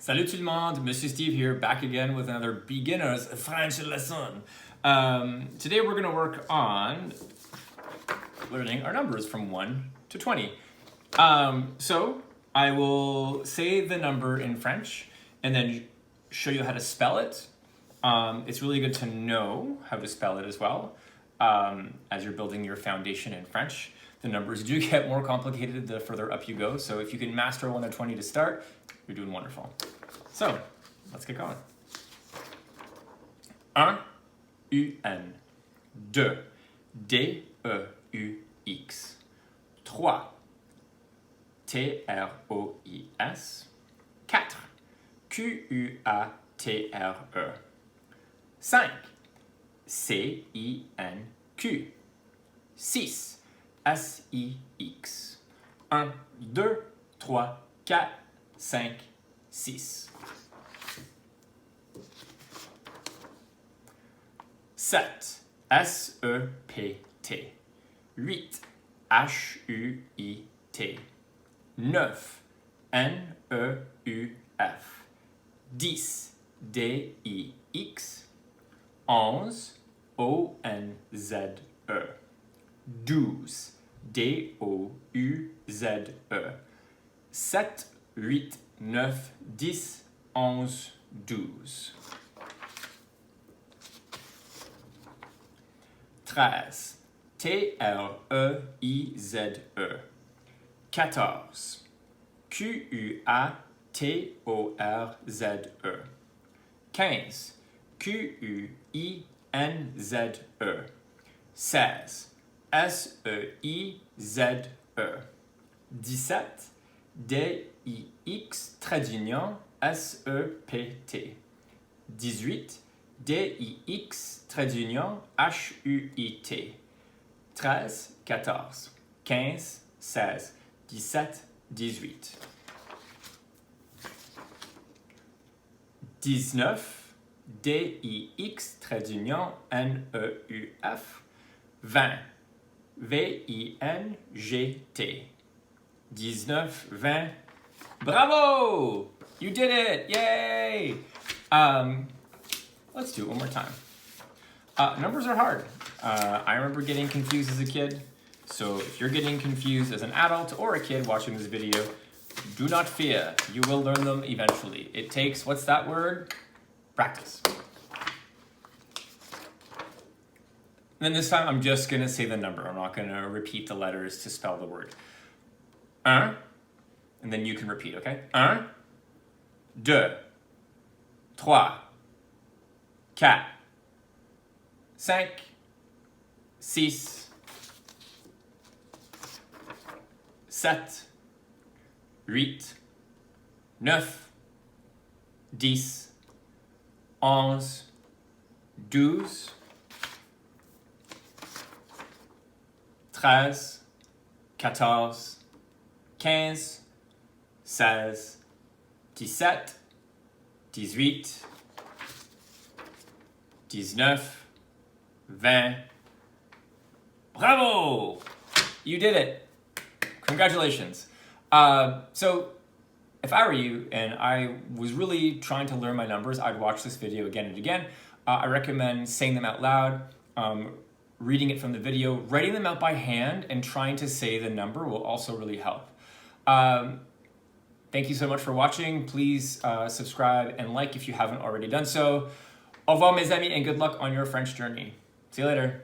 Salut tout le monde, Monsieur Steve here, back again with another beginner's French lesson. Today we're going to work on learning our numbers from 1 to 20. So I will say the number in French and then show you how to spell it. It's really good to know how to spell it as well as you're building your foundation in French. The numbers do get more complicated the further up you go, so if you can master 1 to 20 to start, you're doing wonderful. So, let's get going. 1, U-N. 2, D-E-U-X. 3, T-R-O-I-S. 4, Q-U-A-T-R-E. 5, C-I-N-Q. 6, S-I-X. 1, 2, 3, 4, 5, 6. 7, S-E-P-T. 8, H-U-I-T. 9, N-E-U-F. 10, D-I-X. 11, O-N-Z-E. 12, D-O-U-Z-E. 7, 8, 9, 10, 11, 12. 13, T-R-E-I-Z-E. 14, Q-U-A-T-O-R-Z-E. 15, Q-U-I-N-Z-E. 16, S-E-I-Z-E. 17, D-I-X, trait d'union, S-E-P-T. 18, D-I-X, trait d'union, H-U-I-T. 13, 14, 15, 16, 17, 18. 19, D-I-X, trait d'union, N-E-U-F. 20, V-I-N-G-T. 19, 20. Bravo! You did it! Yay! Let's do it one more time. Numbers are hard. I remember getting confused as a kid. So if you're getting confused as an adult or a kid watching this video, do not fear. You will learn them eventually. It takes, what's that word? Practice. And then this time I'm just going to say the number. I'm not going to repeat the letters to spell the word. 1, and then you can repeat, okay? 1, 2, 3, 4, 5, 6, 7, 8, 9, 10, 11, 12, 13, 14, 15, 16, 17, 18, 19, 20. Bravo! You did it. Congratulations. So if I were you and I was really trying to learn my numbers, I'd watch this video again and again. I recommend saying them out loud, reading it from the video, writing them out by hand, and trying to say the number will also really help. Thank you so much for watching. Please subscribe and like if you haven't already done so. Au revoir mes amis and good luck on your French journey. See you later.